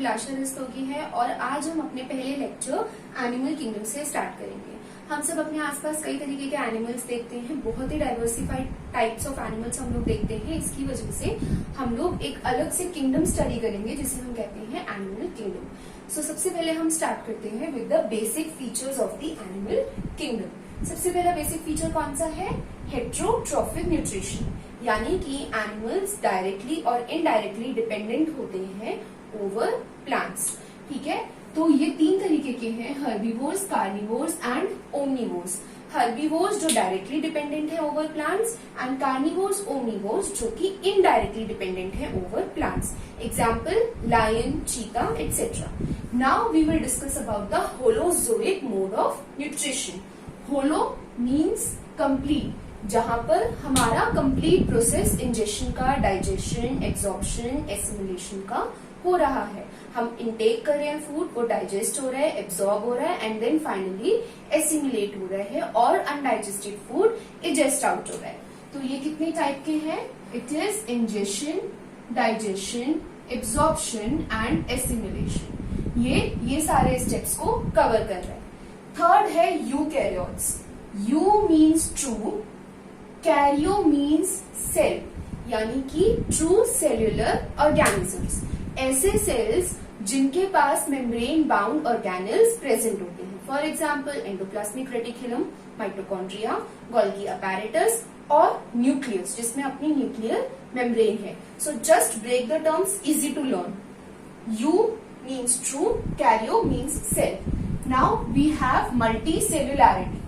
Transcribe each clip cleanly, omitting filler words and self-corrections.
अभिलाषा रस्तोगी है और आज हम अपने पहले लेक्चर एनिमल किंगडम से स्टार्ट करेंगे। हम सब अपने आसपास कई तरीके के एनिमल्स देखते हैं, बहुत ही डाइवर्सिफाइड टाइप्स ऑफ एनिमल्स हम लोग देखते हैं। इसकी वजह से हम लोग एक अलग से किंगडम स्टडी करेंगे जिसे हम कहते हैं एनिमल किंगडम। सो सबसे पहले हम स्टार्ट करते हैं with the basic features of the animal kingdom. सबसे पहला बेसिक फीचर कौन सा है? हेट्रोट्रोफिक न्यूट्रिशन, यानी कि एनिमल्स डायरेक्टली और इनडायरेक्टली डिपेंडेंट होते हैं ओवर प्लांट्स। ठीक है, तो ये तीन तरीके के हैं, herbivores, carnivores and omnivores. Herbivores जो डायरेक्टली डिपेंडेंट है over plants and carnivores, omnivores जो कि इनडायरेक्टली डिपेंडेंट है over plants. Example lion, cheetah etcetera. Now we will discuss about the holozoic mode of nutrition. Holo means complete, जहां पर हमारा complete process injection का, digestion, absorption, assimilation का हो रहा है। हम इनटेक कर रहे हैं फूड, वो डाइजेस्ट हो रहा है, एब्जॉर्ब हो रहा है एंड देन फाइनली एसिमिलेट हो रहा है और अनडाइजेस्टेड फूड इजेस्ट आउट हो रहा है। तो ये कितने टाइप के हैं? It is injection, digestion, absorption and assimilation. ये सारे स्टेप्स को कवर कर रहा है। थर्ड है eukaryotes. Eu means true, karyo means cell, यानी कि ट्रू सेल्यूलर ऑर्गेनिजम्स। ऐसे सेल्स जिनके पास मेम्ब्रेन बाउंड ऑर्गेनेल्स प्रेजेंट होते हैं। For example endoplasmic reticulum, mitochondria, Golgi apparatus और न्यूक्लियस जिसमें अपनी न्यूक्लियर मेम्ब्रेन है। So just break the terms, easy to learn. Eu means true, karyo means cell. Now we have multicellularity.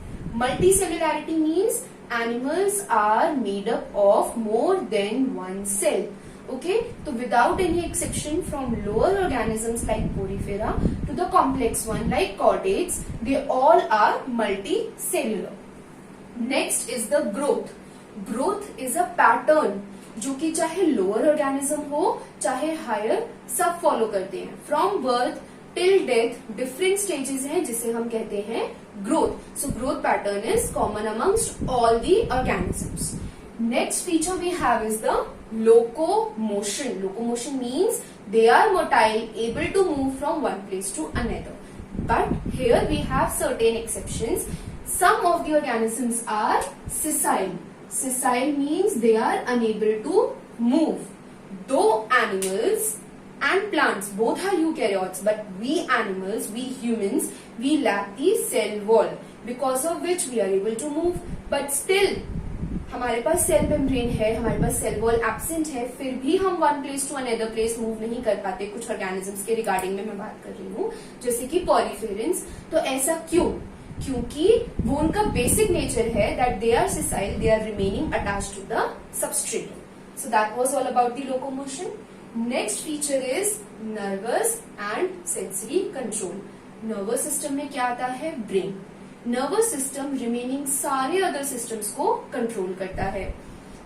Multicellularity means animals are made up of more than one cell. Okay, so without any exception, from lower organisms like Porifera to the complex one like chordates, they all are multicellular. Next is the growth. Growth is a pattern जो कि चाहे lower organism हो चाहे higher, सब follow करते हैं। From birth till death different stages हैं जिसे हम कहते हैं growth. So growth pattern is common amongst all the organisms. Next feature we have is the locomotion. Locomotion means they are motile, able to move from one place to another. But here we have certain exceptions. Some of the organisms are sessile. Sessile means they are unable to move. Though animals and plants both are eukaryotes, but we animals, we humans, we lack the cell wall because of which we are able to move. But still हमारे पास cell membrane है, हमारे पास cell wall absent है, फिर भी हम one place to another place move नहीं कर पाते। कुछ ऑर्गेनिजम्स के रिगार्डिंग में मैं बात कर रही हूँ, जैसे कि पॉलीफेरेंस। तो ऐसा क्यों? क्योंकि वो उनका बेसिक नेचर है that they are sessile, they are remaining attached to the substrate. So that was all about the locomotion. Next feature is nervous and sensory control. Nervous system में क्या आता है? ब्रेन। नर्वस सिस्टम रिमेनिंग सारे other systems को control करता है।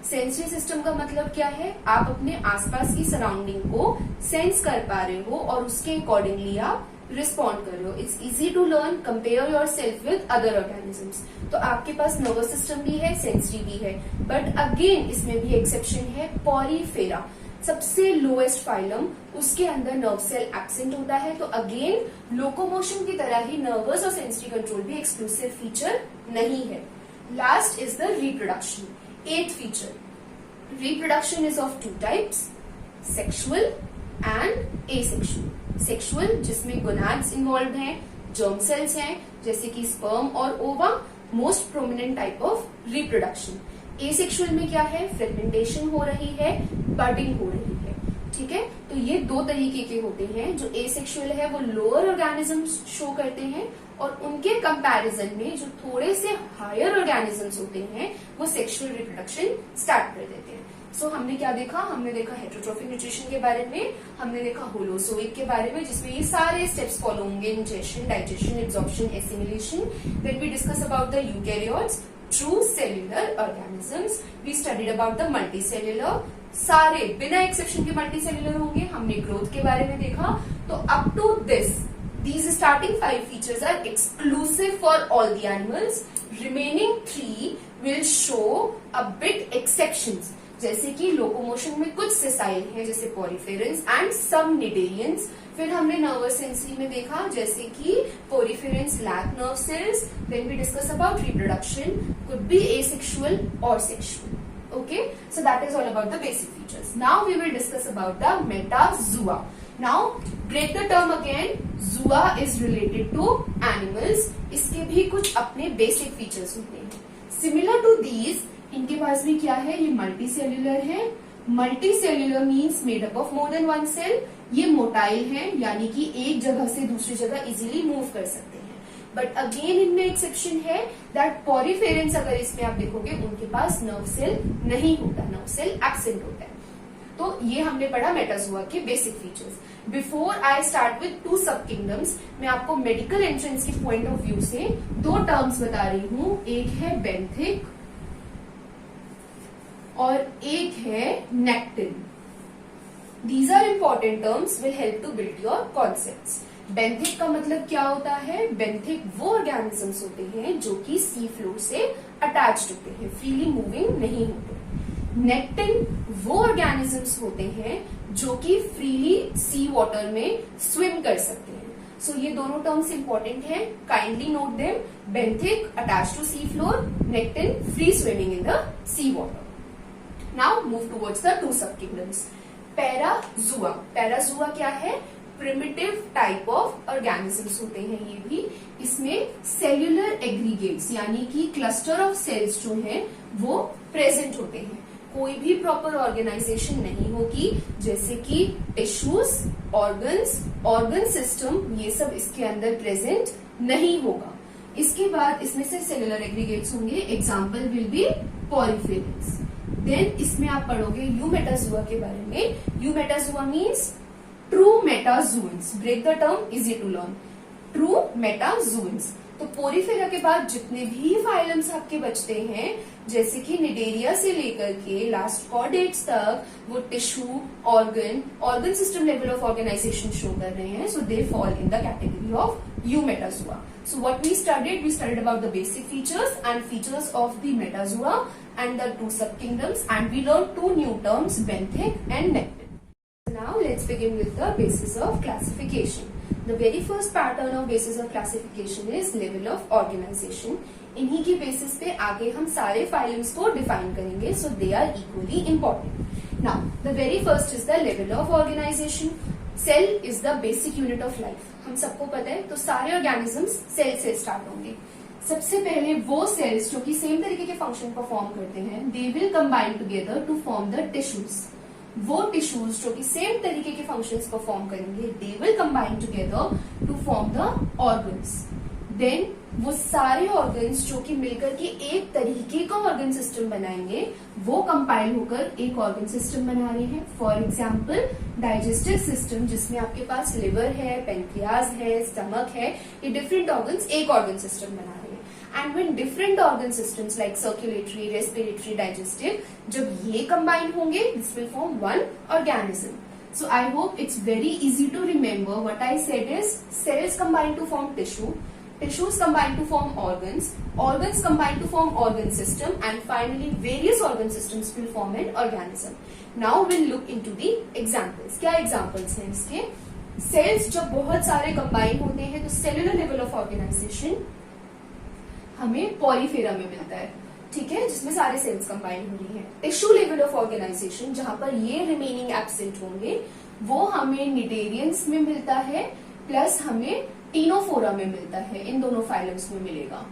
Sensory system का मतलब क्या है? आप अपने आसपास की सराउंडिंग को सेंस कर पा रहे हो और उसके अकॉर्डिंगली आप रिस्पॉन्ड कर रहे हो। It's easy to learn, compare yourself with other organisms. तो आपके पास नर्वस सिस्टम भी है, सेंसरी भी है, बट अगेन इसमें भी एक्सेप्शन है। पॉलीफेरा सबसे लोएस्ट फाइलम, उसके अंदर नर्व सेल एब्सेंट होता है। तो अगेन लोकोमोशन की तरह ही नर्वस और सेंसरी कंट्रोल भी एक्सक्लूसिव फीचर नहीं है। लास्ट इज द रिप्रोडक्शन, एथ feature. Reproduction is of two types, sexual and asexual. Sexual जिसमें गोनाड्स इन्वॉल्व हैं, जर्म सेल्स हैं जैसे कि स्पर्म और ओवा, most prominent type of reproduction. Asexual में क्या है? फ्रेगमेंटेशन हो रही है, बडिंग हो रही है। ठीक है, तो ये दो तरीके के होते हैं। जो एसेक्सुअल है वो लोअर ऑर्गेनिजम्स शो करते हैं और उनके कंपैरिजन में जो थोड़े से हायर ऑर्गेनिजम्स होते हैं वो सेक्सुअल रिप्रोडक्शन स्टार्ट कर देते हैं। सो हमने क्या देखा? हमने देखा हेट्रोट्रोफिक न्यूट्रिशन के बारे में, हमने देखा होलोजोइक के बारे में जिसमें ये सारे स्टेप्स फॉलो होंगे, injection, digestion, absorption, assimilation. Then we discuss about the eukaryotes, true cellular organisms. We studied about the multicellular, सारे बिना एक्सेप्शन के मल्टीसेल्यूलर होंगे। हमने ग्रोथ के बारे में देखा। तो up to this these starting 5 features are exclusive for all the animals. Remaining 3 will show a bit exceptions. जैसे कि लोकोमोशन में कुछ सेसाइल है जैसे पॉलीफेरेंस एंड सम निडेरियंस, फिर हमने नर्वस सेंसरी में देखा जैसे कि poriferans lack nerve cells. Then we discuss about reproduction, could be asexual और sexual. Okay, so that is all about the basic features. Now we will discuss about the metazoa. Now break the term again. Zoa is related to animals. इसके भी कुछ अपने basic features होते हैं. Similar to these, इनके पास भी क्या है, ये multicellular है. Multicellular means made up of more than one cell. ये मोटाइल है, यानी कि एक जगह से दूसरी जगह इजीली मूव कर सकते हैं. बट अगेन इनमें एक्सेप्शन है दैट पॉरीफेरेंस अगर इसमें आप देखोगे उनके पास नर्व सेल नहीं होता, नर्व सेल एब्सेंट होता है. तो ये हमने पढ़ा मेटाजोआ के basic features. Before I start with two sub kingdoms, मैं आपको मेडिकल एंट्रेंस के पॉइंट ऑफ व्यू से दो टर्म्स बता रही हूं. एक है बेंथिक और एक है nekton. These are important terms, will help to build your concepts. Benthic का मतलब क्या होता है? बेंथिक वो ऑर्गेनिजम्स होते हैं जो कि सी फ्लोर से अटैच्ड होते हैं, फ्रीली मूविंग नहीं होते. नेक्टिन वो ऑर्गेनिजम्स होते हैं जो कि फ्रीली सी वाटर में स्विम कर सकते हैं. सो ये दोनों टर्म्स इंपॉर्टेंट हैं, kindly note them. Benthic attach to sea floor, nekton free swimming in the sea water. Now move towards the two sub kingdoms. Parazoa. Parazoa क्या है? Primitive type of organisms होते हैं ये भी. इसमें सेल्यूलर एग्रीगेट्स यानी कि क्लस्टर ऑफ सेल्स जो हैं वो प्रेजेंट होते हैं. कोई भी प्रॉपर ऑर्गेनाइजेशन नहीं होगी, जैसे कि टिश्यूज, ऑर्गन्स, ऑर्गन सिस्टम, ये सब इसके अंदर प्रेजेंट नहीं होगा. इसके बाद इसमें से सेल्यूलर एग्रीगेट्स होंगे. Example will be poriferans. देन इसमें आप पढ़ोगे यूमेटाजोआ के बारे में. Eumetazoa means true metazoans. Break the term, easy to learn. True metazoans. तो पोरीफेरा के बाद जितने भी फाइलम्स आपके बचते हैं, जैसे कि निडेरिया से लेकर के लास्ट कॉर्डेट्स तक, वो tissue, organ system level of organization show कर रहे हैं. So they fall in the category of Eumetazoa. So what we studied about the basic features and features of the metazoa and the two subkingdoms, and we learned two new terms, benthic and nectin. Now let's begin with the basis of classification. The very first pattern of basis of classification is level of organization. इन्हीं की basis पे आगे हम सारे phylums को define करेंगे. So they are equally important. Now the very first is the level of organization. Cell is the basic unit of life. हम सबको पता है. तो सारे ऑर्गेनिजम्स सेल से स्टार्ट होंगे. सबसे पहले वो सेल्स जो कि सेम तरीके के फंक्शन परफॉर्म करते हैं, they will combine together to form the tissues. वो टिश्यूज जो कि सेम तरीके के फंक्शंस परफॉर्म करेंगे, they will combine together to form the organs. Then वो सारे ऑर्गन्स जो कि मिलकर के एक तरीके का ऑर्गन सिस्टम बनाएंगे, वो कंपाइल होकर एक ऑर्गन सिस्टम बना रहे हैं. फॉर एग्जाम्पल डाइजेस्टिव सिस्टम, जिसमें आपके पास लिवर है, पेनक्रियाज है, स्टमक है, ये डिफरेंट ऑर्गन्स एक ऑर्गन सिस्टम बना रहे हैं. And when different organ systems like circulatory, respiratory, digestive, जब ये कंबाइन होंगे, this will form one organism. So I hope it's very easy to remember. What I said is cells combine to form tissue, tissues combine to form organs, organs combine to form organ system, and finally various organ systems will form an organism. Now we'll look into the examples. क्या examples हैं इसके? Cells जब बहुत सारे combine होते हैं तो cellular level of organization हमें पॉलीफेरा में मिलता है, ठीक है, जिसमें सारे सेल्स कंबाइन हो रही हैं. टिश्यू लेवल ऑफ ऑर्गेनाइजेशन जहां पर ये रिमेनिंग एब्सेंट होंगे, वो हमें निडेरियंस में मिलता है, प्लस हमें टीनोफोरा में मिलता है. इन दोनों फाइलम्स में मिलेगा.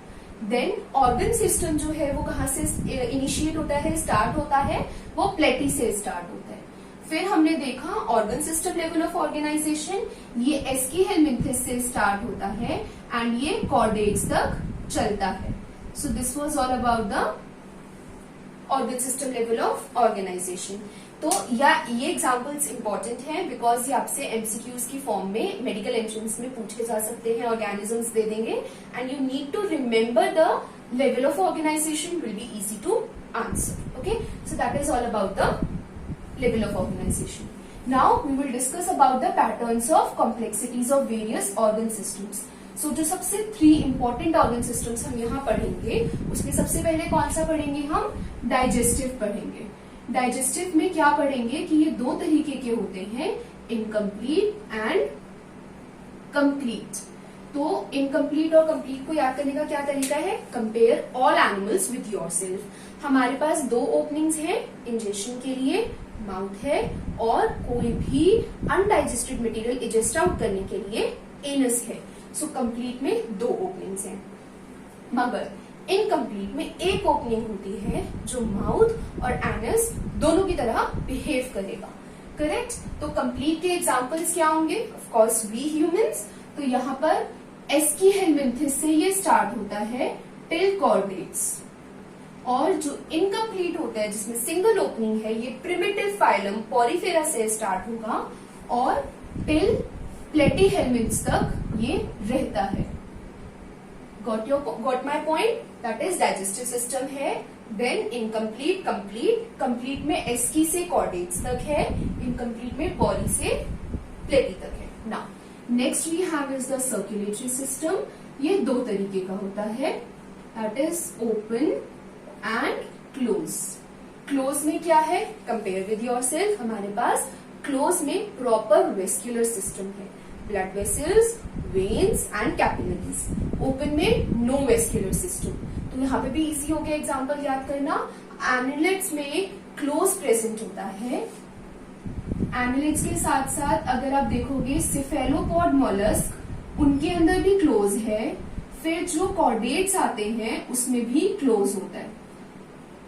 देन ऑर्गन सिस्टम जो है वो कहाँ से इनिशिएट होता है, स्टार्ट होता है, वो प्लेटी से स्टार्ट होता है. फिर हमने देखा organ system level of organisation, ये एस्कीहेलमिंथेस से स्टार्ट होता है एंड ये कॉर्डेट्स तक चलता है. So this was all about the organ system level of organization. तो ये एग्जाम्पल्स इंपॉर्टेंट हैं बिकॉज ये आपसे एमसीक्यूज की फॉर्म में मेडिकल एंट्रेंस में पूछे जा सकते हैं. ऑर्गेनिजम्स दे देंगे and you need to remember the level of organization, will be easy to answer. Okay, so that is all about the level of organization. Now we will discuss about the patterns of complexities of various organ systems. So जो सबसे 3 important organ systems हम यहाँ पढ़ेंगे, उसमें सबसे पहले कौन सा पढ़ेंगे हम? डाइजेस्टिव पढ़ेंगे. डाइजेस्टिव में क्या पढ़ेंगे कि ये 2 तरीके के होते हैं, इनकम्प्लीट एंड कंप्लीट। तो इनकम्प्लीट और कंप्लीट को याद करने का क्या तरीका है? Compare all animals with yourself. हमारे पास दो ओपनिंग्स हैं इंजेक्शन के लिए, माउथ है, और कोई भी अनडाइजेस्टेड मटेरियल इजेस्ट आउट करने के लिए एनस है। सो कंप्लीट में दो ओपनिंग्स हैं, मगर इनकम्प्लीट में एक ओपनिंग होती है जो माउथ और एनस दोनों की तरह बिहेव करेगा। करेक्ट? तो कंप्लीट के एग्जांपल्स क्या होंगे? Of course we humans. तो यहाँ पर एस्कीहेलमिन्थिस से ये स्टार्ट होता है टिल कॉर्डेट्स, और जो इनकम्प्लीट होता है जिसमें सिंगल ओपनिंग है ये प्रिमिटिव फाइलम पॉरीफेरा से स्टार्ट होगा और टिल प्लेटीहेलमिन्थ्स तक ये रहता है। Got my point? That is digestive system है। देन इनकम्प्लीट, कंप्लीट, कंप्लीट में एस्की से कॉर्डेट्स तक है, इनकम्प्लीट में पॉरी से प्लेटी तक है। Now next we have is the circulatory system. ये दो तरीके का होता है, that is open and close. Close में क्या है? Compare with yourself. हमारे पास क्लोज में प्रॉपर वेस्क्यूलर सिस्टम है, blood vessels, veins and capillaries. Open में नो वेस्क्यूलर सिस्टम। तो यहाँ पे भी इजी हो गया एग्जाम्पल याद करना। एनिलिड्स में क्लोज प्रेजेंट होता है। एनिलिड्स के साथ साथ अगर आप देखोगे सिफेलोपॉड मोलस्क, उनके अंदर भी क्लोज है। फिर जो कॉर्डेट्स आते हैं उसमें भी क्लोज होता है।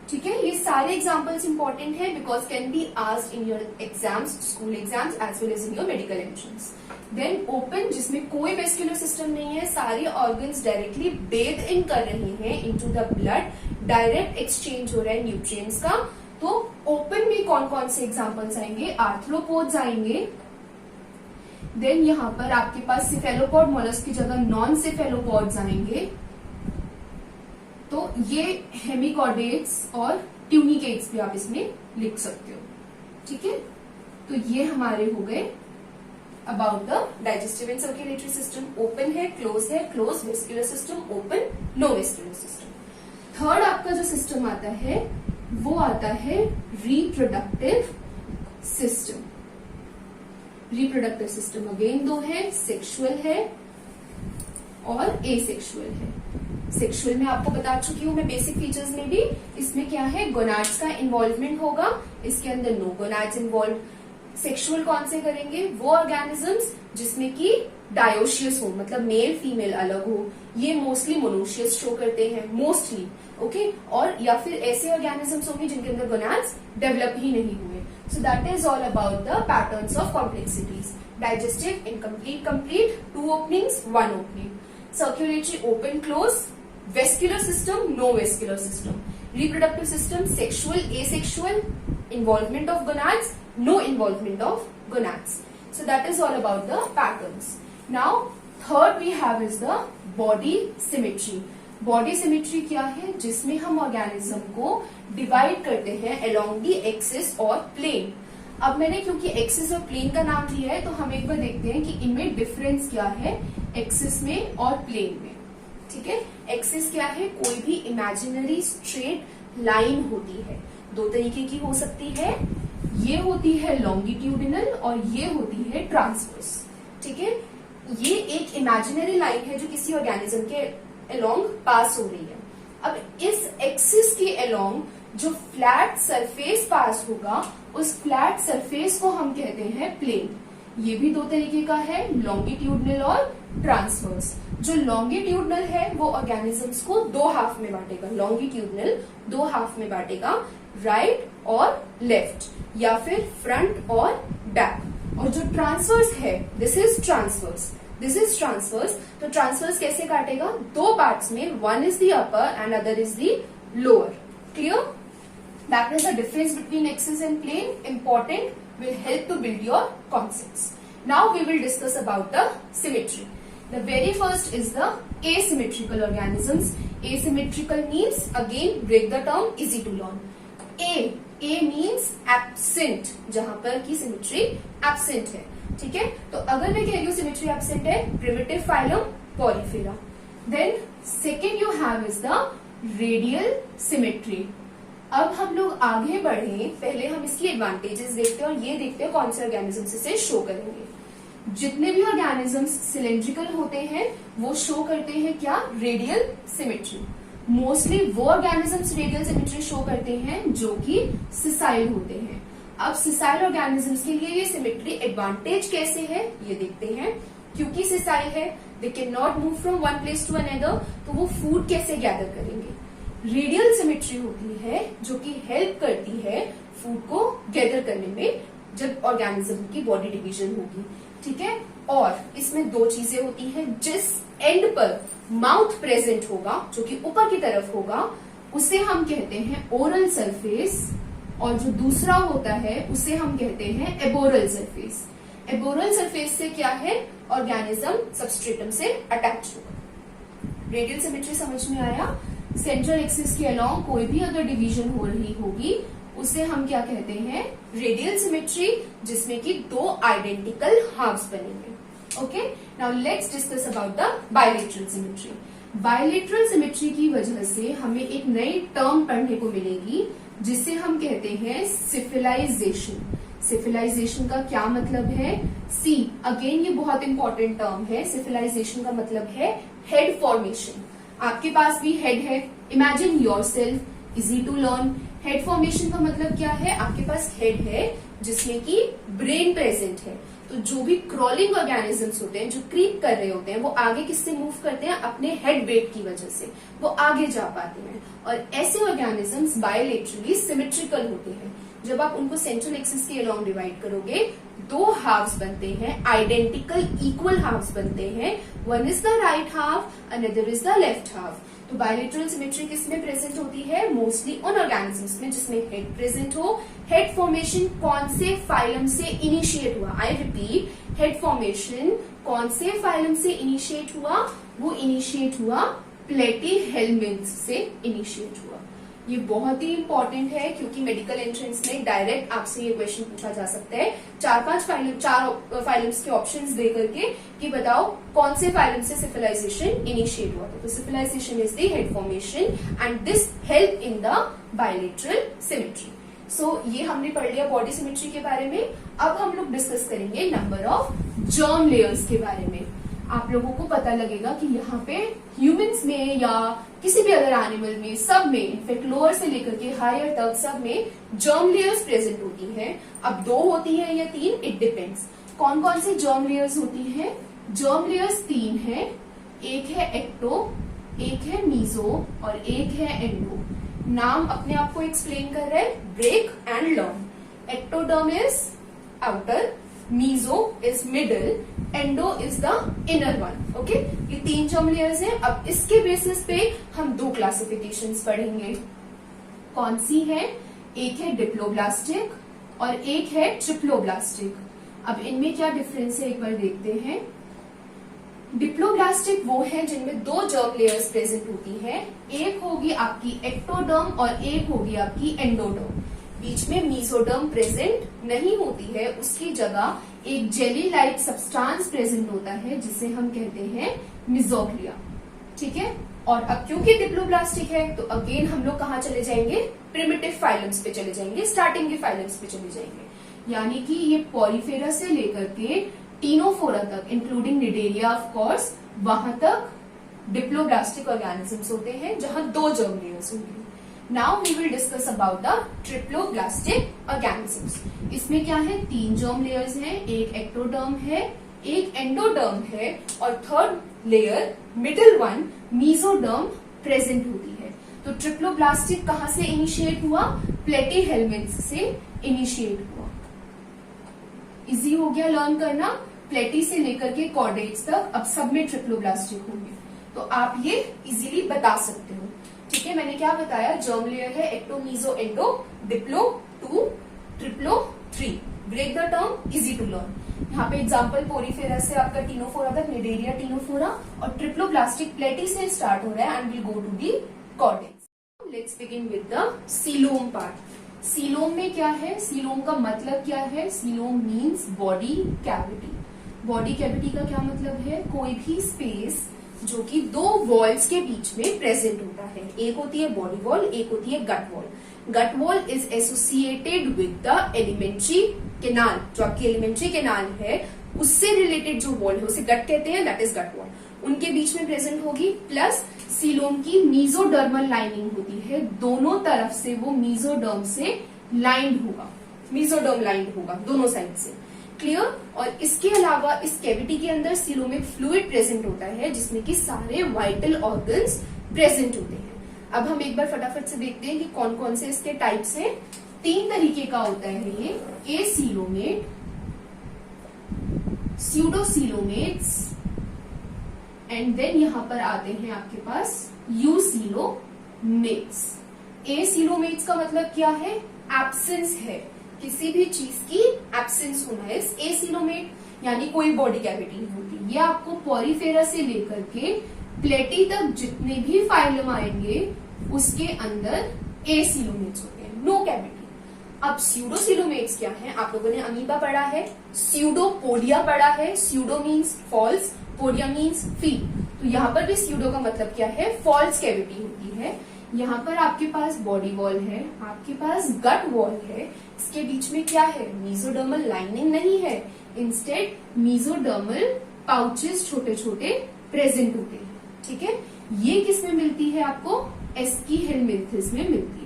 ठीक है, ये सारे एग्जाम्पल्स इंपॉर्टेंट है because can be asked in your exams, school exams as well as in your medical entrance. Then open, जिसमें कोई वेस्क्यूलर सिस्टम नहीं है, सारे ऑर्गन्स डायरेक्टली बेथ इन कर रहे हैं into the blood, direct exchange हो रहा है न्यूट्रिएंट्स का। तो ओपन में कौन कौन से एग्जाम्पल्स आएंगे? आर्थ्रोपोड्स आएंगे। देन यहाँ पर आपके पास सिफेलोपॉड मोलस्क की जगह नॉन सिफेलोपॉड्स आएंगे। तो ये हेमिकॉर्डेट्स और ट्यूनिकेट्स भी आप इसमें लिख सकते हो। ठीक है, तो ये हमारे हो गए about the digestive and circulatory system. Open है, close vascular system, open no vascular system. Third आपका जो सिस्टम आता है वो आता है reproductive system. Reproductive system again दो है, सेक्सुअल है और एसेक्सुअल है। सेक्सुअल में आपको बता चुकी हूं मैं बेसिक फीचर्स में भी। इसमें क्या है? गोनाड्स का इन्वॉल्वमेंट होगा, इसके अंदर नो गोनाड्स इन्वॉल्व। सेक्सुअल कौन से करेंगे? वो ऑर्गेनिजम्स जिसमें कि डायोशियस हो, मतलब मेल फीमेल अलग हो। ये मोस्टली मोनोशियस शो करते हैं, मोस्टली। ओके, और या फिर ऐसे ऑर्गेनिजम्स होंगे जिनके अंदर गोनाड्स डेवलप ही नहीं हुए। So that is all about the patterns of complexities. Digestive incomplete, complete, two openings, one opening. Circulatory open close, vascular system no vascular system. Reproductive system sexual asexual, involvement of gonads, no involvement of gonads. So that is all about the patterns. Now third we have is the body symmetry. Body symmetry क्या है? जिसमें हम organism को divide करते हैं along the axis और plane. अब मैंने क्योंकि एक्सिस और प्लेन का नाम लिया है तो हम एक बार देखते हैं कि इनमें डिफरेंस क्या है एक्सिस में और प्लेन में। ठीक है, एक्सिस क्या है? कोई भी इमेजिनरी स्ट्रेट लाइन होती है, दो तरीके की हो सकती है। ये होती है लॉन्गिट्यूडिनल और ये होती है ट्रांसवर्स। ठीक है, ये एक इमेजिनरी लाइन है जो किसी ऑर्गेनिज्म के अलोंग पास हो रही है। अब इस एक्सिस के अलोंग जो फ्लैट सरफेस पास होगा उस फ्लैट सरफेस को हम कहते हैं प्लेन। ये भी दो तरीके का है, लॉन्गिट्यूडनल और ट्रांसवर्स। जो लॉन्गिट्यूडनल है वो ऑर्गेनिजम्स को दो हाफ में बांटेगा, लॉन्गिट्यूडनल दो हाफ में बांटेगा, राइट और लेफ्ट, या फिर फ्रंट और बैक। और जो ट्रांसवर्स है this is transverse, this is transverse. तो ट्रांसवर्स कैसे काटेगा? दो पार्ट्स में, one is the upper and other is the lower. Clear? That is the difference between axis and plane, important, will help to build your concepts. Now we will discuss about the symmetry. The very first is the asymmetrical organisms. Asymmetrical means, again break the term, easy to learn. A means absent, जहां पर की symmetry absent है। ठीक है, तो अगर मैं कह रही हूँ symmetry absent है, primitive phylum Porifera. Then second you have is the radial symmetry. अब हम लोग आगे बढ़े, पहले हम इसकी एडवांटेजेस देखते हैं और ये देखते हैं कौन से ऑर्गेनिज्म से शो करेंगे। जितने भी ऑर्गेनिजम्स सिलेंड्रिकल होते हैं वो शो करते हैं क्या, रेडियल सिमेट्री। मोस्टली वो ऑर्गेनिजम्स रेडियल सिमेट्री शो करते हैं जो कि सिसाइल होते हैं। अब सिसाइल ऑर्गेनिजम्स के लिए ये सिमेट्री एडवांटेज कैसे है ये देखते हैं। क्योंकि सिसाइल है, they can not move from one place to another, तो वो फूड कैसे गैदर करेंगे। रेडियल सिमेट्री होती है जो कि हेल्प करती है फूड को गैदर करने में जब ऑर्गेनिज्म की बॉडी डिवीजन होगी, ठीक है। और इसमें दो चीजें होती हैं, जिस एंड पर माउथ प्रेजेंट होगा जो कि ऊपर की तरफ होगा उसे हम कहते हैं ओरल सरफेस, और जो दूसरा होता है उसे हम कहते हैं एबोरल सरफेस। एबोरल सरफेस से क्या है, ऑर्गेनिज्म सबस्ट्रेटम से अटैच होगा। रेडियल सिमेट्री समझ में आया। सेंट्रल एक्सिस के अलोंग कोई भी अगर डिवीजन हो रही होगी उसे हम क्या कहते हैं, रेडियल सिमेट्री, जिसमें कि दो आइडेंटिकल हाफ्स बनेंगे। Okay, now let's discuss about the bilateral symmetry. Bilateral symmetry की वजह से हमें एक नई टर्म पढ़ने को मिलेगी जिसे हम कहते हैं सिफिलाइजेशन। सिफिलाइजेशन का क्या मतलब है, सी अगेन ये बहुत इंपॉर्टेंट टर्म है। सिफिलाइजेशन का मतलब है हेड फॉर्मेशन। आपके पास भी हेड है, imagine yourself, easy to learn. Head formation का मतलब क्या है, आपके पास हेड है जिसमें कि ब्रेन प्रेजेंट है। तो जो भी क्रॉलिंग ऑर्गेनिजम्स होते हैं, जो क्रीप कर रहे होते हैं, वो आगे किससे मूव करते हैं, अपने हेड वेट की वजह से वो आगे जा पाते हैं। और ऐसे ऑर्गेनिजम्स बायलेटरली सिमेट्रिकल होते हैं। जब आप उनको सेंट्रल एक्सिस के अलोंग डिवाइड करोगे, दो हाफ्स बनते हैं, आइडेंटिकल इक्वल हाफ्स बनते हैं। One is the right half, another is the left half. तो बायलेटरल सिमेट्री किसमें प्रेजेंट होती है, मोस्टली उन ऑर्गेनिजम्स में जिसमें हेड प्रेजेंट हो। हेड फॉर्मेशन कौन से फाइलम से इनिशिएट हुआ, आई रिपीट, हेड फॉर्मेशन कौन से फाइलम से इनिशिएट हुआ, वो इनिशिएट हुआ प्लेटीहेल्मिन्थ्स से इनिशिएट हुआ। ये बहुत ही इंपॉर्टेंट है क्योंकि मेडिकल एंट्रेंस में डायरेक्ट आपसे ये क्वेश्चन पूछा जा सकता है। चार फाइलम्स के ऑप्शंस दे करके कि बताओ कौन से फाइलम से सिफिलाइजेशन इनिशिएट हुआ था। तो cephalization is the head formation and this help in the bilateral symmetry. So ये हमने पढ़ लिया बॉडी सिमेट्री के बारे में। अब हम लोग डिस्कस करेंगे नंबर ऑफ जर्म लेयर्स के बारे में। आप लोगों को पता लगेगा कि यहाँ पे ह्यूमंस में या किसी भी अदर एनिमल में, सब में, इनफेक्ट लोअर से लेकर के हायर तक सब में जर्म लेयर्स प्रेजेंट होती हैं। अब दो होती है या तीन, इट डिपेंड्स। कौन कौन सी जर्म लेयर्स होती हैं, जर्म लेयर्स तीन है। एक है एक्टो, एक है मीजो और एक है एंडो। नाम अपने आप को एक्सप्लेन कर रहा है, break and learn. Ectoderm is outer, meso is middle, endo is the inner one. Okay, ये तीन जर्म लेयर्स हैं। अब इसके बेसिस पे हम दो क्लासिफिकेशंस पढ़ेंगे। कौन सी है, एक है डिप्लोब्लास्टिक और एक है ट्रिप्लोब्लास्टिक। अब इनमें क्या डिफरेंस है एक बार देखते हैं। डिप्लोब्लास्टिक वो है जिनमें दो जर्म लेयर्स प्रेजेंट होती है। एक होगी आपकी एक्टोडर्म और एक होगी आपकी एंडोडर्म। बीच में मीजोडर्म प्रेजेंट नहीं होती है, उसकी जगह एक जेली लाइक सब्सटेंस प्रेजेंट होता है जिसे हम कहते हैं मिजोग्लिया। ठीक है, और अब क्योंकि डिप्लोब्लास्टिक है तो अगेन हम लोग कहाँ चले जाएंगे, प्रिमिटिव फाइलम्स पे चले जाएंगे, स्टार्टिंग के फाइलम्स पे चले जाएंगे। यानी कि ये पॉलीफेरा से लेकर के टीनोफोरा तक, इंक्लूडिंग निडेरिया ऑफ कोर्स, वहां तक डिप्लोब्लास्टिक ऑर्गेनिजम्स होते हैं जहां दो जर्म लेयर्स होंगे। Now we will discuss about the triploblastic organisms. इसमें क्या है, तीन जर्म लेयर्स हैं, एक एक्टोडर्म है, एक एंडोडर्म है और third layer middle one mesoderm present होती है। तो ट्रिप्लोब्लास्टिक कहां से इनिशिएट हुआ, प्लेटीहेल्मिन्थ्स से इनिशिएट हुआ। इजी हो गया लर्न करना, प्लेटी से लेकर के कॉर्डेट्स तक अब सब में ट्रिप्लोब्लास्टिक होंगे, तो आप ये इजीली बता सकते हो। ठीक है, मैंने क्या बताया, जर्म लेयर है ecto, meso, endo, diplo 2, triplo 3। Break the term, easy to learn. यहाँ पे एग्जांपल पोरीफेरा से आपका टीनोफोरा तक, निडेरिया, टीनोफोरा, और ट्रिप्लोब्लास्टिक प्लेटी से स्टार्ट हो रहा है and will go to the chordates. Let's begin with the coelom part. Coelom में क्या है, सीलोम का मतलब क्या है, coelom means body cavity. Body cavity का क्या मतलब है, कोई भी स्पेस जो कि दो वॉल्स के बीच में प्रेजेंट होता है। एक होती है बॉडी वॉल, एक होती है gut wall. Gut wall is associated with the alimentary canal. जो आपकी एलिमेंट्री केनाल है उससे रिलेटेड जो वॉल है उसे गट कहते हैं, दैट इज गट वॉल, उनके बीच में प्रेजेंट होगी। प्लस सीलोम की मीजोडर्मल लाइनिंग होती है, दोनों तरफ से वो मीजोडर्म से लाइंड होगा, मीजोडर्म लाइंड होगा दोनों साइड से। क्लियर। और इसके अलावा इस कैविटी के अंदर सीलोमिक फ्लूइड प्रेजेंट होता है जिसमें कि सारे वाइटल ऑर्गन्स प्रेजेंट होते हैं। अब हम एक बार फटाफट से देखते हैं कि कौन कौन से इसके टाइप्स हैं। 3 तरीके का होता है ये, एसीलोमेट, स्यूडोसीलोमेट्स एंड देन यहां पर आते हैं आपके पास यूसीलोमेट्स। एसीलोमेट्स का मतलब क्या है? एब्सेंस है, किसी भी चीज की एब्सेंस होना है। एसीलोमेट यानी कोई बॉडी कैविटी नहीं होती। ये आपको पॉरीफेरा से लेकर के प्लेटी तक जितने भी फाइलम आएंगे उसके अंदर एसीलोमेट्स होते हैं, नो कैविटी। अब स्यूडोसीलोमेट्स क्या है? आप लोगों ने अमीबा पढ़ा है, स्यूडोपोडिया पढ़ा है। Pseudo means false, podia means feel. तो यहाँ पर भी स्यूडो का मतलब क्या है? फॉल्स कैविटी होती है। यहाँ पर आपके पास बॉडी वॉल है, आपके पास गट वॉल है, इसके बीच में क्या है? मीजोडर्मल लाइनिंग नहीं है, इंस्टेड मीजोडर्मल पाउचेस छोटे छोटे प्रेजेंट होते हैं। ठीक है, ये किस में मिलती है आपको? एस्कीहेलमिंथेस में मिलती है।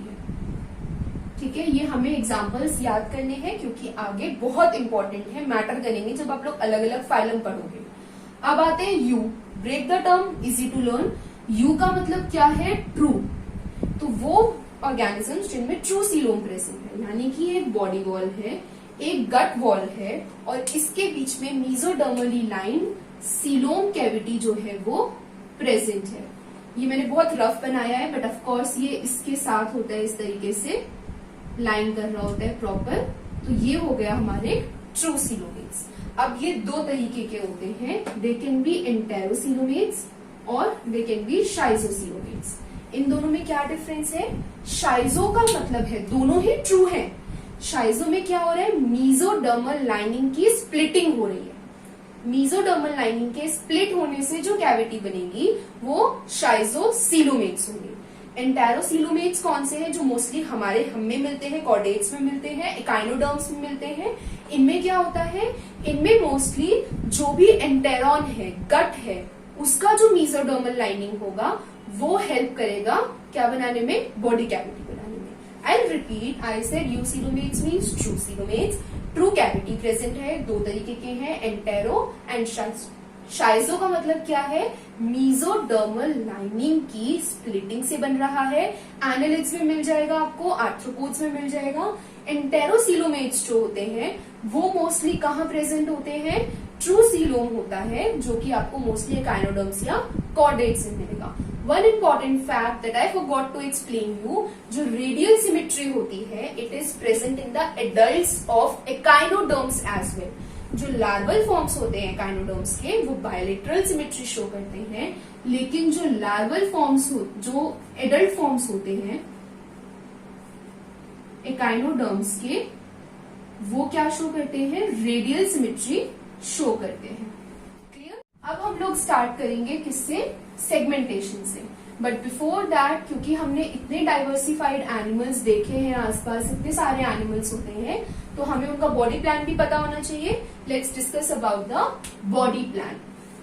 ठीक है, ये हमें एग्जांपल्स याद करने हैं क्योंकि आगे बहुत इंपॉर्टेंट है, मैटर करेंगे जब आप लोग अलग अलग फाइलम पढ़ोगे। अब आते हैं eu, break the term, easy to learn. Eu का मतलब क्या है? ट्रू। तो वो ऑर्गेनिजम्स जिनमें ट्रू सीलोम प्रेजेंट है, यानी कि एक बॉडी वॉल है, एक गट वॉल है और इसके बीच में मीजोडर्मली लाइन सीलोम कैविटी जो है वो प्रेजेंट है। ये मैंने बहुत रफ बनाया है बट ऑफ कोर्स ये इसके साथ होता है, इस तरीके से लाइन कर रहा होता है प्रॉपर। तो ये हो गया हमारे ट्रू सीलोमेट्स। अब ये 2 तरीके के होते हैं, दे कैन बी एंटेरोसीलोमेट्स और दे कैन बी शाइजोसीलोमेट्स। इन दोनों में क्या डिफरेंस है? शाइजो का मतलब है दोनों ही ट्रू हैं। शाइजो में क्या हो रहा है? मीजोडर्मल लाइनिंग की स्प्लिटिंग हो रही है। मीजोडर्मल लाइनिंग के स्प्लिट होने से जो कैविटी बनेगी वो शाइजोसीलोमेट्स होंगे। एंटेरोसीलोमेट्स कौन से हैं? जो मोस्टली हमारे हम में मिलते हैं, कॉर्डेट्स में मिलते हैं, एकाइनोडर्म्स में मिलते हैं। इनमें क्या होता है? इनमें मोस्टली जो भी एंटेरॉन है, गट है, उसका जो मीजोडर्मल लाइनिंग होगा वो हेल्प करेगा क्या बनाने में? बॉडी कैविटी बनाने में। I repeat, I said eucoelomates means true coelomates. True cavity present है, 2 तरीके के हैं, एंटेरो एंड शाइजो। शाइजो का मतलब क्या है? मीजोडर्मल लाइनिंग की स्प्लिटिंग से बन रहा है। एनालिड्स में मिल जाएगा आपको, आर्थ्रोपोड्स में मिल जाएगा। एंटेरोसीलोमेट्स जो होते हैं वो मोस्टली कहाँ प्रेजेंट होते हैं? ट्रू सीलोम होता है जो कि आपको मोस्टली एकाइनोडर्म्स या कॉर्डेट्स में मिलेगा। One important fact that I forgot to explain you, जो रेडियल सिमेट्री होती है it is present in the adults of echinoderms as well. जो लार्वल फॉर्म्स होते हैं एकाइनोडर्म्स के वो बायलेटरल सिमेट्री शो करते हैं, लेकिन जो लार्वल फॉर्म्स जो एडल्ट फॉर्म्स होते हैं एकाइनोडर्म्स के वो क्या शो करते हैं? रेडियल सिमेट्री शो करते हैं। क्लियर। अब हम लोग स्टार्ट करेंगे किससे? सेगमेंटेशन से। बट बिफोर दैट, क्योंकि हमने इतने डाइवर्सिफाइड एनिमल्स देखे हैं आसपास, इतने सारे एनिमल्स होते हैं, तो हमें उनका बॉडी प्लान भी पता होना चाहिए। Let's discuss about the body plan.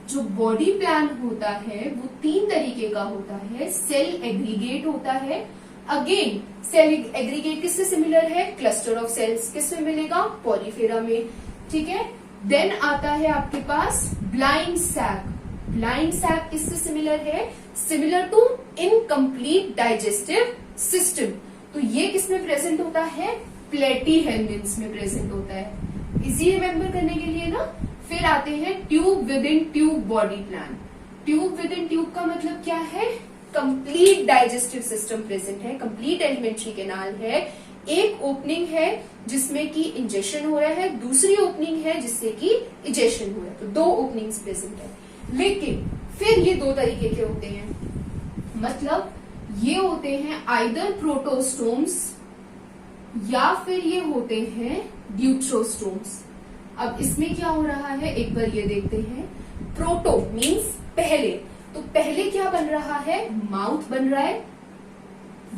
जो बॉडी प्लान होता है वो 3 तरीके का होता है। सेल एग्रीगेट होता है। अगेन सेल एग्रीगेट किससे सिमिलर है? Cluster of cells. किसमें मिलेगा? पॉलीफेरा में। ठीक है। देन आता है आपके पास ब्लाइंड सैक। ब्लाइंड सैक किससे सिमिलर है? Similar to incomplete digestive system. तो ये किसमें प्रेजेंट होता है? प्लेटीहेलमिन्थ्स में प्रेजेंट होता है। इजी रिमेम्बर करने के लिए ना। फिर आते हैं tube within tube body plan. Tube within tube का मतलब क्या है? कंप्लीट डाइजेस्टिव सिस्टम प्रेजेंट है, कंप्लीट एलिमेंट्री कैनाल है। एक ओपनिंग है जिसमें कि इंजेक्शन हो रहा है, दूसरी ओपनिंग है जिससे कि इजेक्शन हो रहा है। तो 2 ओपनिंग्स प्रेजेंट है। लेकिन फिर ये 2 तरीके के होते हैं, मतलब ये होते हैं आइदर प्रोटोस्टोम्स या फिर ये होते हैं ड्यूट्रोस्टोम्स। अब इसमें क्या हो रहा है एक बार ये देखते हैं। प्रोटो मीन्स पहले, तो पहले क्या बन रहा है? माउथ बन रहा है,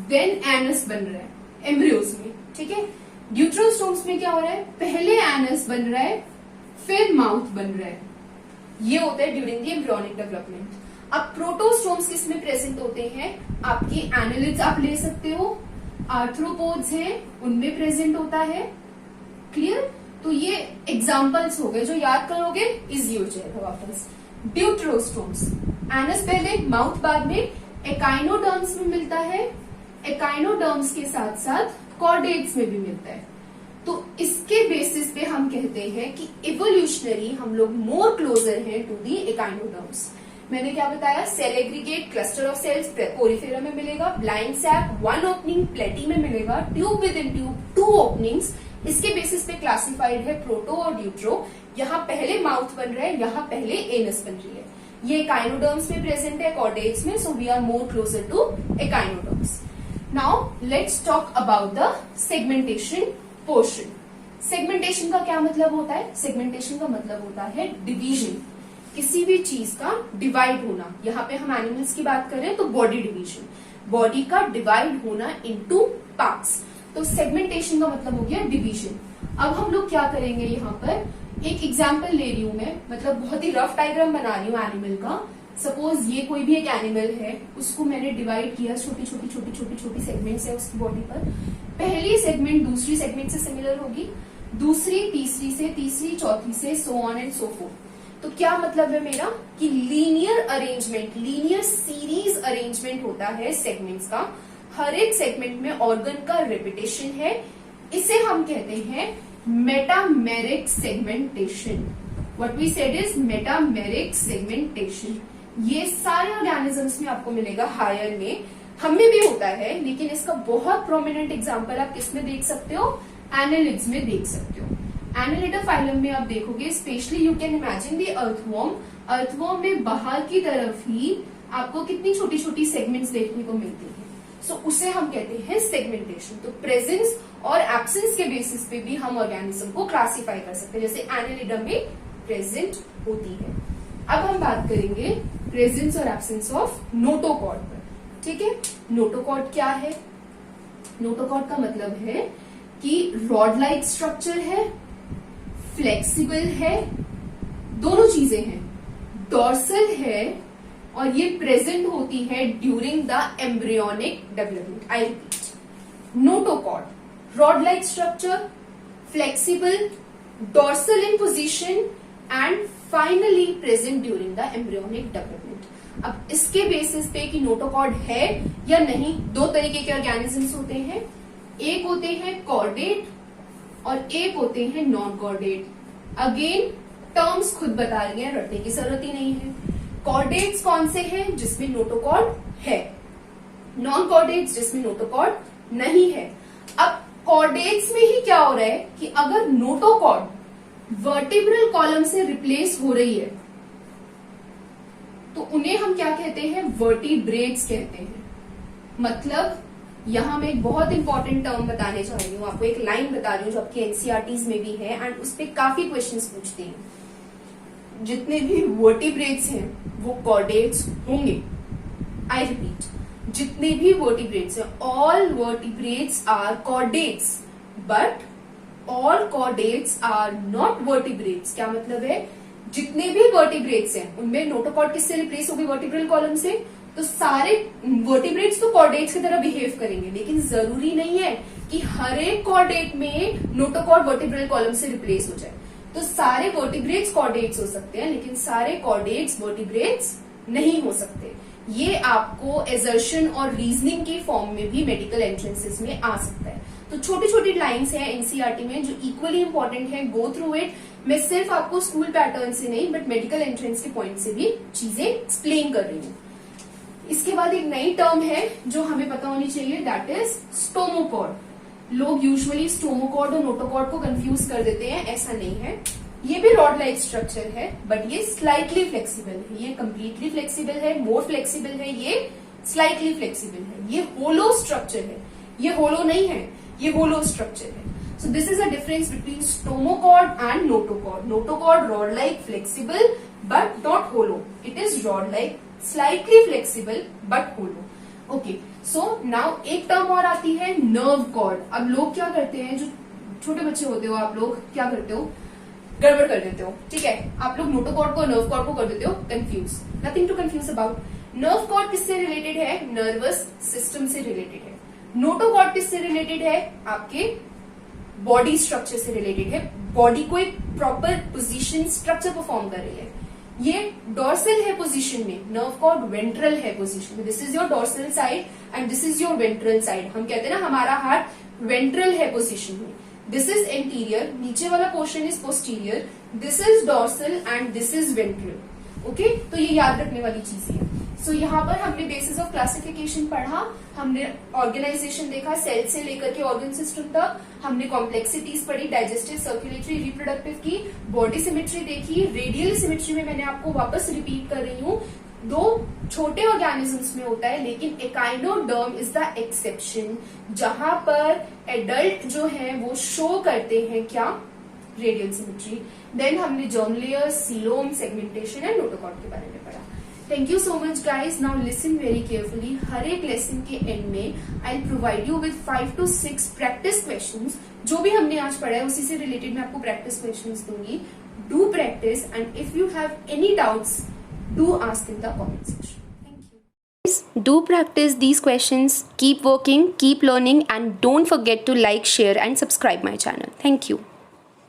देन एनस बन रहा है एम्ब्रियोज में। ठीक है। ड्यूट्रोस्टोम्स में क्या हो रहा है? पहले एनस बन रहा है, फिर माउथ बन रहा है, ये होता है ड्यूरिंग द एम्ब्रियोनिक डेवलपमेंट। अब प्रोटोस्टोम्स किसमें प्रेजेंट होते हैं? आपकी एनालिड्स आप ले सकते हो, आर्थ्रोपोड्स हैं उनमें प्रेजेंट होता है। क्लियर? तो ये एग्जांपल्स हो गए, जो याद करोगे इजी हो जाएगा वापस। ड्यूटरोस्टोम्स, एनस पहले माउथ बाद में, एकाइनोडर्म्स में मिलता है, एकाइनोडर्म्स के साथ साथ कॉर्डेट्स में भी मिलता है। तो इसके बेसिस पे हम कहते हैं कि इवोल्यूशनरी हम लोग मोर क्लोजर हैं टू दी एकाइनोडर्म्स। मैंने क्या बताया? Cell aggregate, cluster of cells porifera में मिलेगा, blind sac, one opening platy में मिलेगा, tube within tube, two openings. इसके बेसिस पे क्लासिफाइड है प्रोटो और ड्यूट्रो। यहाँ पहले माउथ बन रहा है, यहाँ पहले एनस बन रही है। ये एकाइनोडर्म्स में प्रेजेंट है, कॉर्डेट्स में, so we are more closer to echinoderms. Now let's talk about the segmentation portion. Segmentation का क्या मतलब होता है? सेगमेंटेशन का मतलब होता है डिवीजन, किसी भी चीज का डिवाइड होना। यहाँ पे हम एनिमल्स की बात करें तो बॉडी डिवीजन, बॉडी का डिवाइड होना इनटू पार्ट्स। तो सेगमेंटेशन का मतलब हो गया डिवीजन। अब हम लोग क्या करेंगे, यहाँ पर एक एग्जाम्पल ले रही हूं मैं, मतलब बहुत ही रफ डायग्राम बना रही हूँ एनिमल का। सपोज ये कोई भी एक एनिमल है, उसको मैंने डिवाइड किया, छोटी छोटी छोटी छोटी छोटी सेगमेंट्स है उसकी बॉडी पर। पहली सेगमेंट दूसरी सेगमेंट से सिमिलर होगी, दूसरी तीसरी से, तीसरी चौथी से, so on and so fourth. तो क्या मतलब है मेरा कि linear arrangement, linear series arrangement होता है सेगमेंट्स का। हर एक सेगमेंट में ऑर्गन का रिपीटेशन है, इसे हम कहते हैं metameric segmentation. What we said is metameric segmentation. ये सारे ऑर्गेनिजम्स में आपको मिलेगा, हायर में, हमें भी होता है, लेकिन इसका बहुत प्रोमिनेंट एग्जांपल आप किसमें देख सकते हो? एनालिड्स में देख सकते हो। एनालिडा फाइलम में आप देखोगे, specially you can imagine the earthworm. Earthworm में बाहर की तरफ ही आपको कितनी छोटी छोटी सेगमेंट्स देखने को मिलती है। सो उसे हम कहते हैं सेगमेंटेशन। तो प्रेजेंस और एब्सेंस के बेसिस पे भी हम ऑर्गेनिज्म को क्लासिफाई कर सकते हैं, जैसे एनालिडा में प्रेजेंट होती है। अब हम बात करेंगे प्रेजेंस और एब्सेंस ऑफ नोटोकॉर्ड पर। ठीक है, नोटोकॉर्ड क्या है? नोटोकॉर्ड का मतलब है कि रॉड लाइक स्ट्रक्चर है, फ्लेक्सिबल है, दोनों चीजें हैं, डॉर्सल है, और ये प्रेजेंट होती है during the embryonic development. I repeat, notochord, rod like structure, flexible, dorsal in position and finally present during the embryonic development. अब इसके बेसिस पे कि नोटोकॉर्ड है या नहीं, दो तरीके के ऑर्गेनिजम्स होते हैं, एक होते हैं कॉर्डेट और एक होते हैं नॉन कॉर्डेट। अगेन टर्म्स खुद बता रही हैं, रटने की जरूरत ही नहीं है। कॉर्डेट्स कौन से हैं? जिसमें नोटोकॉर्ड है। नॉन कॉर्डेट्स जिसमें नोटोकॉर्ड नहीं है। अब कॉर्डेट्स में ही क्या हो रहा है कि अगर नोटोकॉर्ड वर्टिब्रल कॉलम से रिप्लेस हो रही है तो उन्हें हम क्या कहते हैं? वर्टिब्रेट्स कहते हैं। मतलब यहां मैं एक बहुत इंपॉर्टेंट टर्म बताने जा रही हूँ, आपको एक लाइन बता रही हूँ जो आपकी एनसीईआरटीज में भी है एंड उस पर काफी क्वेश्चंस पूछते हैं। जितने भी वर्टिब्रेट्स हैं वो कॉर्डेट्स होंगे। आई रिपीट, जितने भी वर्टिब्रेट्स हैं, all vertebrates are chordates, but all chordates are not vertebrates. क्या मतलब है? जितने भी वर्टिब्रेट्स हैं उनमें नोटोकॉर्ड किससे रिप्लेस होगी? वर्टिब्रल कॉलम से। तो सारे वर्टिब्रेट्स तो कॉर्डेट्स की तरह बिहेव करेंगे, लेकिन जरूरी नहीं है कि हर एक कॉर्डेट में नोटोकॉर्ड वर्टिब्रल कॉलम से रिप्लेस हो जाए। तो सारे वर्टिब्रेट्स कॉर्डेट्स हो सकते हैं, लेकिन सारे कॉर्डेट्स वर्टिब्रेट्स नहीं हो सकते। ये आपको एजर्शन और रीजनिंग के फॉर्म में भी मेडिकल एंट्रेंसेस में आ सकता है। तो छोटी छोटी लाइंस हैं एनसीईआरटी में जो इक्वली इंपॉर्टेंट है, गो थ्रू इट। मैं सिर्फ आपको स्कूल पैटर्न से नहीं बट मेडिकल एंट्रेंस के पॉइंट से भी चीजें एक्सप्लेन कर रही हूँ। इसके बाद एक नई टर्म है जो हमें पता होनी चाहिए, दैट इज स्टोमोकॉर्ड। लोग यूजुअली स्टोमोकॉर्ड और नोटोकॉर्ड को कंफ्यूज कर देते हैं, ऐसा नहीं है। ये भी रॉड लाइक स्ट्रक्चर है, बट ये स्लाइटली फ्लेक्सिबल है। ये कंप्लीटली फ्लेक्सिबल है, मोर फ्लेक्सिबल है, ये स्लाइटली फ्लेक्सिबल है। ये होलो स्ट्रक्चर है, ये होलो नहीं है, ये होलो स्ट्रक्चर है। So this is a difference between stomochord and notochord. Notochord rod like flexible but not hollow, it is rod like slightly flexible but hollow. Okay, so now एक term और आती है नर्व कॉर्ड। अब लोग क्या करते हैं, जो छोटे बच्चे होते हो आप लोग क्या करते हो, गड़बड़ कर देते हो, ठीक है। आप लोग नोटोकॉर्ड को नर्व कॉर्ड को कर देते हो confuse. Nothing to confuse about. Nerve cord किससे रिलेटेड है? नर्वस सिस्टम से रिलेटेड है। नोटोकॉर्ड किससे रिलेटेड है? आपके बॉडी स्ट्रक्चर से रिलेटेड है। बॉडी को एक प्रॉपर पोजीशन स्ट्रक्चर परफॉर्म कर रही है। ये डॉर्सल है पोजीशन में, नर्व कॉर्ड वेंट्रल है पोजीशन में। This is your dorsal side and this is your ventral side. हम कहते हैं ना हमारा हार्ट वेंट्रल है पोजीशन में। दिस इज एंटीरियर, नीचे वाला portion is posterior. This is dorsal and this is ventral. Okay, तो ये याद रखने वाली चीज है। सो यहाँ पर हमने बेसिस ऑफ क्लासिफिकेशन पढ़ा, हमने ऑर्गेनाइजेशन देखा सेल से लेकर के ऑर्गन सिस्टम तक, हमने कॉम्प्लेक्सिटीज पढ़ी, डाइजेस्टिव, सर्कुलेटरी, रिप्रोडक्टिव की, बॉडी सिमेट्री देखी। रेडियल सिमेट्री में मैंने आपको वापस रिपीट कर रही हूँ, 2 छोटे ऑर्गेनिजम्स में होता है, लेकिन एकाइनोडर्म इज द एक्सेप्शन, जहां पर एडल्ट जो है वो शो करते हैं क्या? Radial symmetry. देन हमने germ layer, coelom, segmentation and notochord के बारे में पढ़ा। Thank you so much guys. Now listen very carefully. हर एक लेसन के एंड में I will provide you with 5 to 6 practice questions. जो भी हमने आज पढ़ा है उसी से रिलेटेड मैं आपको प्रैक्टिस क्वेश्चंस दूंगी। Do practice and if you have any doubts do ask in the comment section. Do practice these questions, keep working, keep learning, and don't forget to like, share and subscribe my channel. Thank you.